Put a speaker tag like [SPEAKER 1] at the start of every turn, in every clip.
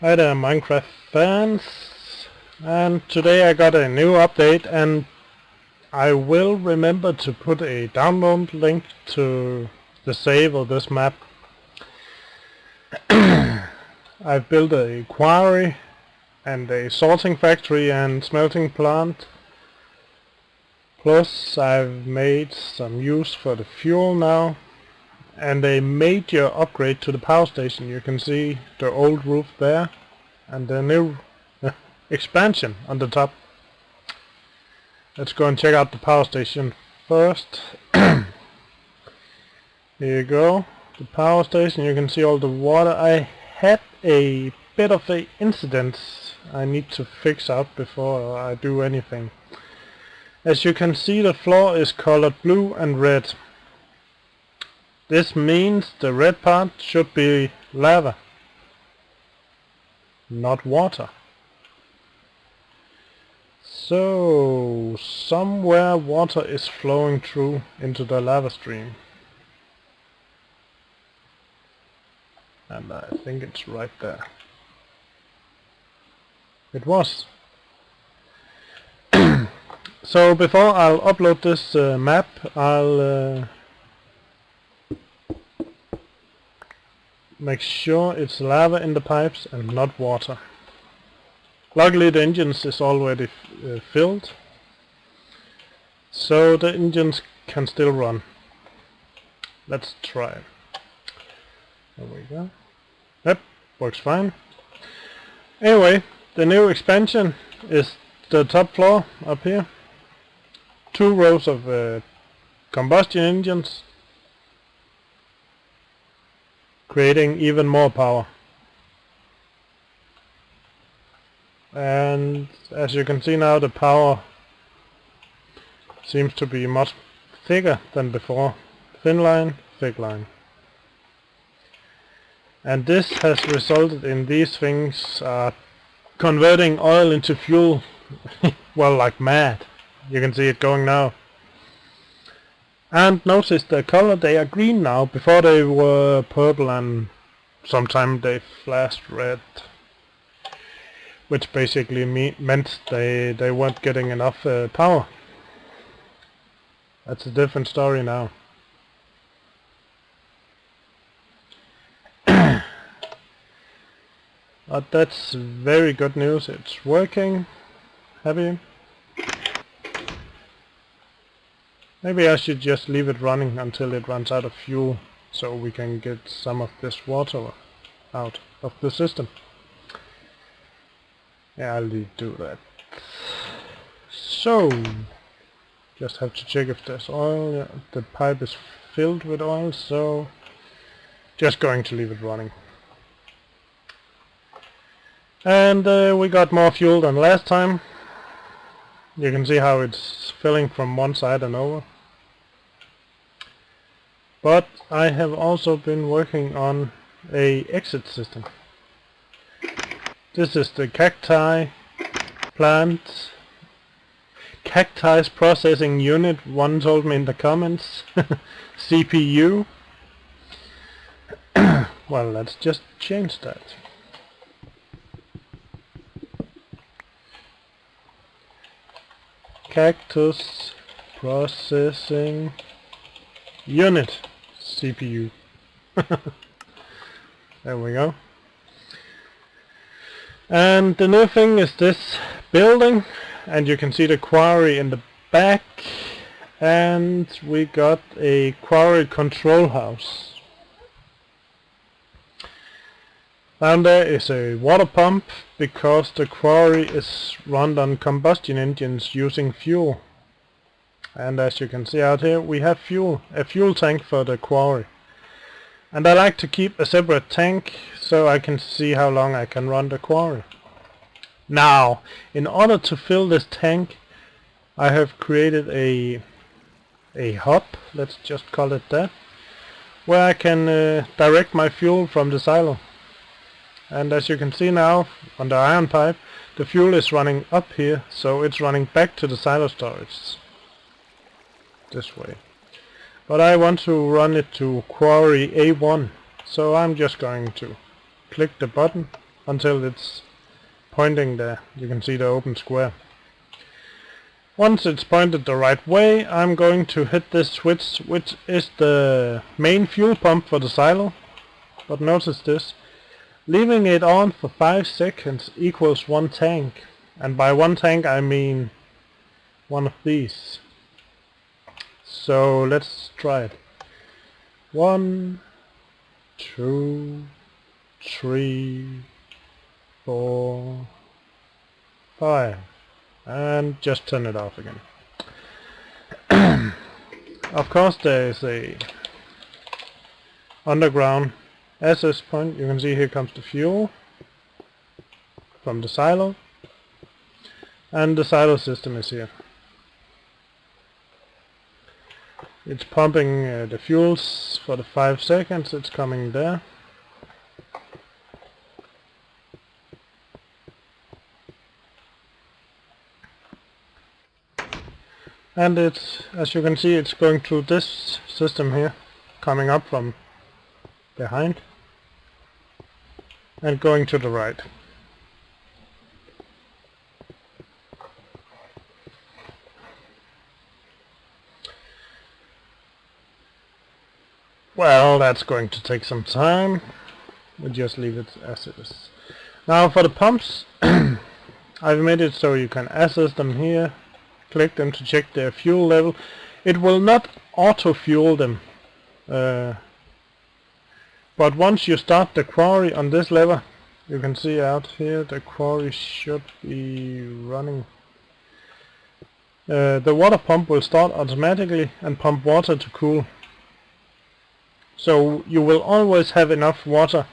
[SPEAKER 1] Hi there, Minecraft fans, and today I got a new update, and I will remember to put a download link to the save of this map. I've built a quarry and a sorting factory and smelting plant, plus I've made some use for the fuel now, and a major upgrade to the power station. You can see the old roof there and the new expansion on the top. Let's go and check out the power station first. Here you go, the power station. You can see all the water. I had a bit of an incident I need to fix out before I do anything. As you can see, the floor is colored blue and red. This means the red part should be lava, not water. So somewhere water is flowing through into the lava stream, and I think it's right there. It was. So before I'll upload this map, I'll make sure it's lava in the pipes and not water. Luckily the engines is already filled, so the engines can still run. Let's try it. There we go. Yep, works fine. Anyway, the new expansion is the top floor up here. 2 rows of combustion engines, creating even more power. And as you can see now, the power seems to be much thicker than before. Thin line, thick line. And this has resulted in these things converting oil into fuel. Well, like mad. You can see it going now. And notice the color, they are green now. Before they were purple, and sometimes they flashed red, which basically meant they weren't getting enough power. That's a different story now. But that's very good news. It's working. Happy. Maybe I should just leave it running until it runs out of fuel, so we can get some of this water out of the system. Yeah, I'll do that. So, just have to check if there's oil. Yeah, the pipe is filled with oil, so just going to leave it running. And we got more fuel than last time. You can see how it's filling from one side and over. But I have also been working on a exit system. This is the cacti plant, cacti processing unit, one told me in the comments. CPU. Well, let's just change that. Cactus processing unit, CPU. There we go. And the new thing is this building, and you can see the quarry in the back, and we got a quarry control house. Down there is a water pump, because the quarry is run on combustion engines using fuel. And as you can see out here, we have fuel, a fuel tank for the quarry. And I like to keep a separate tank so I can see how long I can run the quarry. Now, in order to fill this tank, I have created a hub, let's just call it that, where I can direct my fuel from the silo. And as you can see now, on the iron pipe, the fuel is running up here, so it's running back to the silo storage. This way. But I want to run it to quarry A1, so I'm just going to click the button until it's pointing there. You can see the open square. Once it's pointed the right way, I'm going to hit this switch, which is the main fuel pump for the silo. But notice this. Leaving it on for 5 seconds equals 1 tank. And by 1 tank I mean one of these. So let's try it. 1, 2, 3, 4, 5. And just turn it off again. Of course there is a underground access point. You can see here comes the fuel from the silo, and the silo system is here. It's pumping the fuels for the 5 seconds. It's coming there. And it's, as you can see, it's going through this system here, coming up from behind and going to the right. Well, that's going to take some time. We'll just leave it as it is. Now for the pumps, I've made it so you can access them here, click them to check their fuel level. It will not auto-fuel them, but once you start the quarry on this lever, you can see out here the quarry should be running. The water pump will start automatically and pump water to cool. So you will always have enough water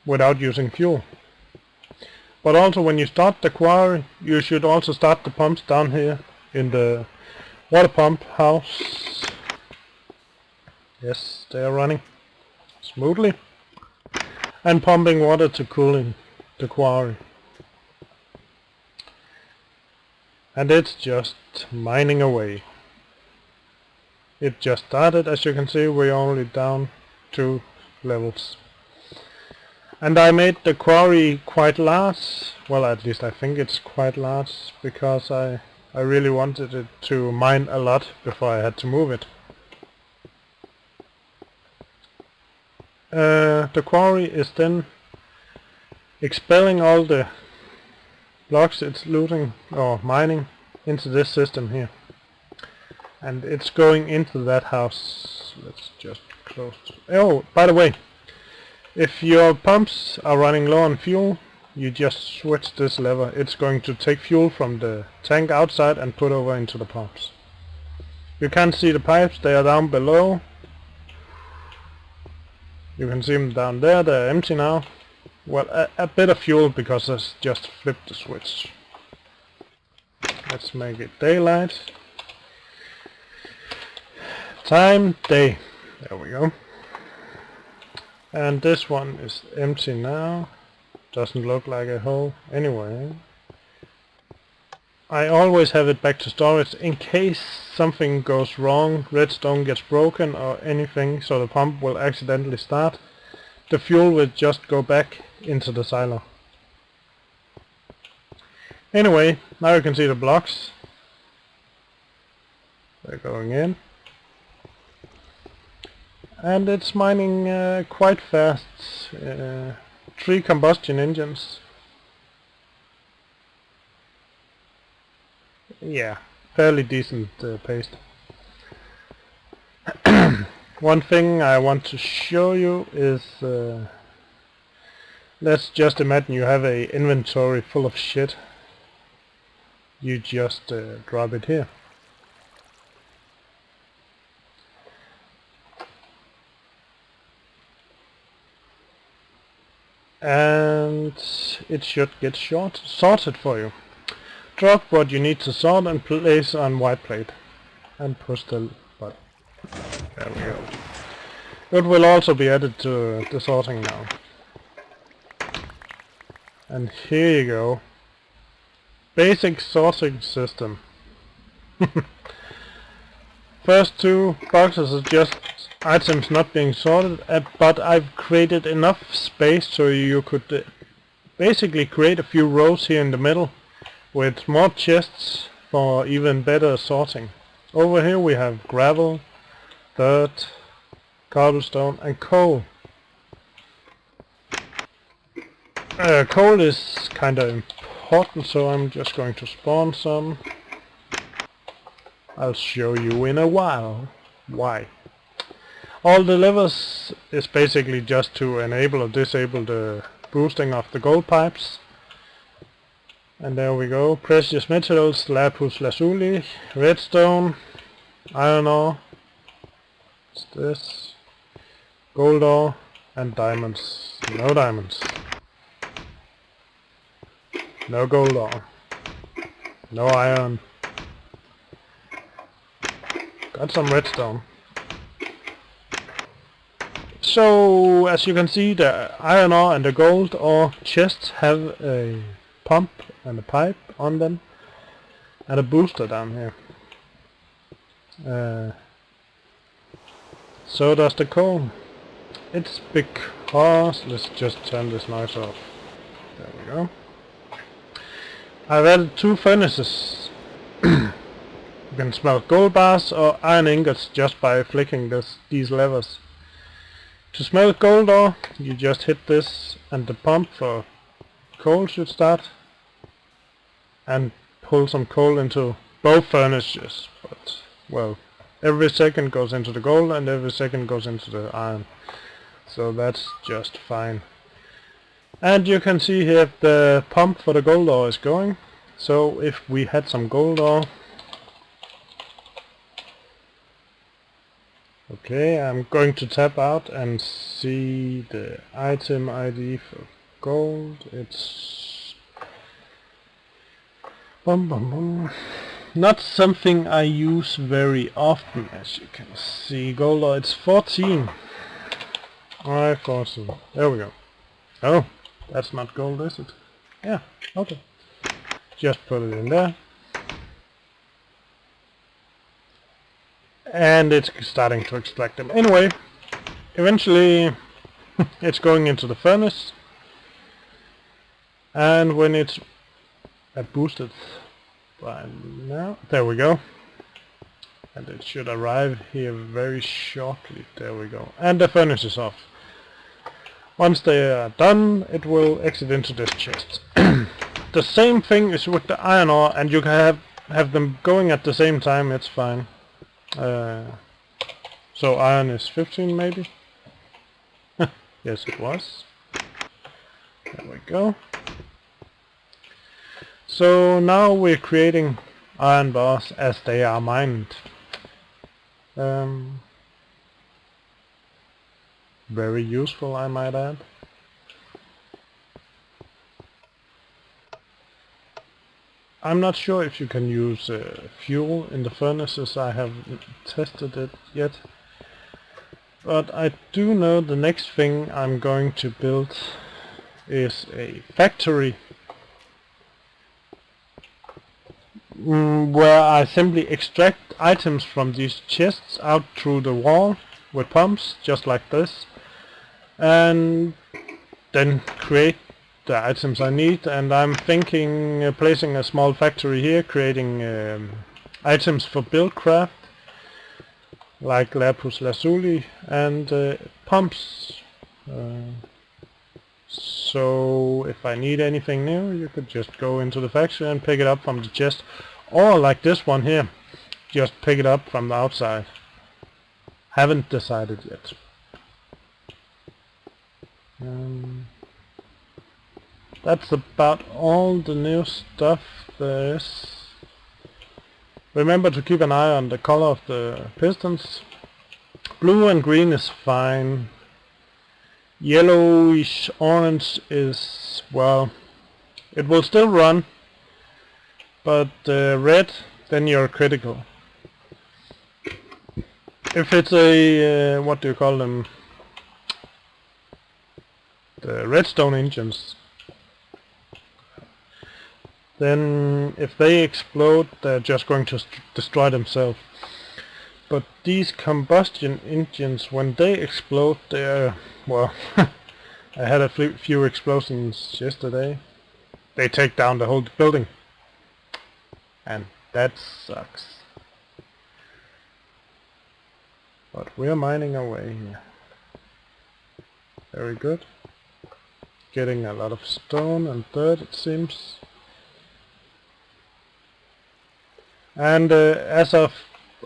[SPEAKER 1] without using fuel. But also when you start the quarry, you should also start the pumps down here in the water pump house. Yes, they are running smoothly and pumping water to cooling the quarry. And it's just mining away. It just started. As you can see, we're only down 2 levels. And I made the quarry quite large. Well, at least I think it's quite large, because I really wanted it to mine a lot before I had to move it. The quarry is then expelling all the blocks it's looting or mining into this system here. And it's going into that house. Let's just close. Oh, by the way, if your pumps are running low on fuel, you just switch this lever. It's going to take fuel from the tank outside and put over into the pumps. You can't see the pipes, they are down below. You can see them down there, they're empty now. Well, a bit of fuel because I just flipped the switch. Let's make it daylight. Time, day. There we go. And this one is empty now. Doesn't look like a hole. Anyway, I always have it back to storage in case something goes wrong, redstone gets broken or anything, so the pump will accidentally start. The fuel will just go back into the silo. Anyway, now you can see the blocks. They're going in. And it's mining quite fast. 3 combustion engines. Yeah, fairly decent pace. One thing I want to show you is, let's just imagine you have a inventory full of shit. You just drop it here. And it should get sorted for you. Drop what you need to sort and place on white plate. And push the button. There we go. It will also be added to the sorting now. And here you go. Basic sorting system. First two boxes are just items not being sorted, but I've created enough space so you could basically create a few rows here in the middle with more chests for even better sorting. Over here we have gravel, dirt, cobblestone and coal. Coal is kinda important, so I'm just going to spawn some. I'll show you in a while why. All the levers is basically just to enable or disable the boosting of the gold pipes. And there we go. Precious metals, lapis lazuli, redstone, iron ore. What's this? Gold ore and diamonds. No diamonds. No gold ore. No iron. Got some redstone. So, as you can see, the iron ore and the gold ore chests have a pump and a pipe on them and a booster down here. So does the coal. It's because, let's just turn this noise off. There we go. I've added two furnaces. You can smelt gold bars or iron ingots just by flicking these levers. To smelt gold ore, you just hit this and the pump for coal should start and pull some coal into both furnaces. But, well, every second goes into the gold and every second goes into the iron. So that's just fine. And you can see here the pump for the gold ore is going. So if we had some gold ore, okay, I'm going to tap out and see the item ID for gold. It's not something I use very often, as you can see. Gold ore, it's 14. Alright, 14. There we go. Oh, that's not gold, is it? Yeah, okay. Just put it in there. And it's starting to extract them. Anyway, eventually it's going into the furnace. And when it's boosted by now, there we go. And it should arrive here very shortly. There we go. And the furnace is off. Once they are done, it will exit into this chest. The same thing is with the iron ore, and you can have them going at the same time. It's fine. So iron is 15 maybe? Yes, it was. There we go. So now we're creating iron bars as they are mined. Very useful, I might add. I'm not sure if you can use fuel in the furnaces. I haven't tested it yet. But I do know the next thing I'm going to build is a factory where I simply extract items from these chests out through the wall with pumps, just like this, and then create the items I need. And I'm thinking placing a small factory here, creating items for Buildcraft, like lapis lazuli and pumps. So if I need anything new, you could just go into the factory and pick it up from the chest, or like this one here, just pick it up from the outside. Haven't decided yet. That's about all the new stuff there is. Remember to keep an eye on the color of the pistons. Blue and green is fine. Yellowish orange is, well, it will still run, but red, then you're critical. If it's a, what do you call them, the redstone engines, then if they explode, they're just going to destroy themselves. But these combustion engines, when they explode, they're, well, I had a few explosions yesterday. They take down the whole building. And that sucks. But we're mining away here. Very good. Getting a lot of stone and dirt, it seems. And as of,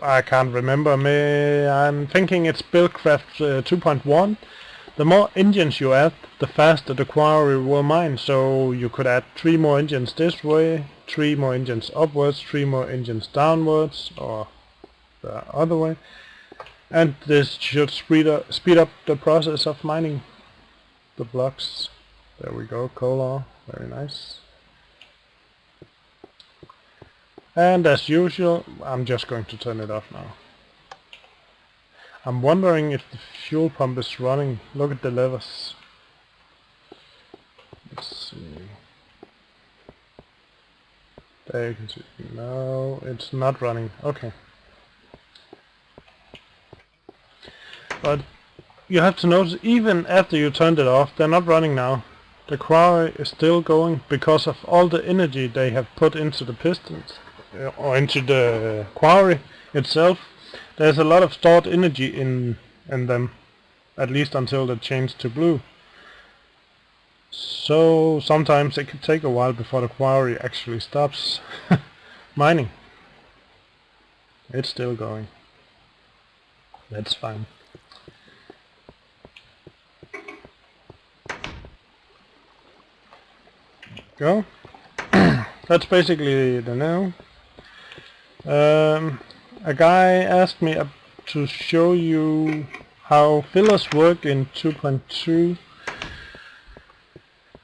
[SPEAKER 1] I can't remember, I'm thinking it's Buildcraft 2.1. The more engines you add, the faster the quarry will mine. So you could add 3 more engines this way, 3 more engines upwards, 3 more engines downwards, or the other way. And this should speed up the process of mining the blocks. There we go, coal ore, very nice. And as usual, I'm just going to turn it off now. I'm wondering if the fuel pump is running. Look at the levers. Let's see. There you can see. No, it's not running. Okay. But you have to notice, even after you turned it off, they're not running now. The quarry is still going because of all the energy they have put into the pistons, or into the quarry itself. There's a lot of stored energy in them, at least until they change to blue. So sometimes it could take a while before the quarry actually stops mining. It's still going. That's fine. Go. That's basically the now. A guy asked me to show you how fillers work in 2.2.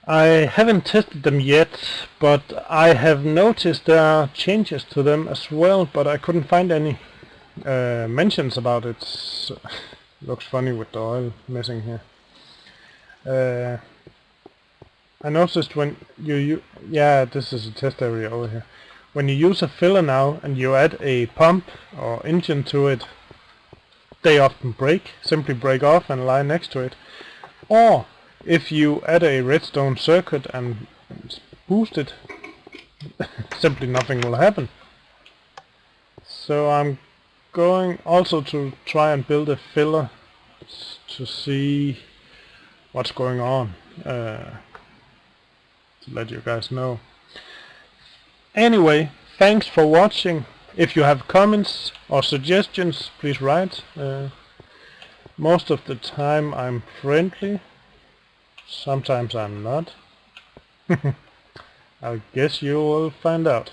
[SPEAKER 1] I haven't tested them yet, but I have noticed there are changes to them as well, but I couldn't find any mentions about it. So, looks funny with the oil missing here. I noticed when yeah, this is a test area over here. When you use a filler now and you add a pump or engine to it, they often simply break off and lie next to it. Or if you add a redstone circuit and boost it, simply nothing will happen. So I'm going also to try and build a filler to see what's going on. To let you guys know. Anyway, thanks for watching. If you have comments or suggestions, please write. Most of the time I'm friendly. Sometimes I'm not. I guess you will find out.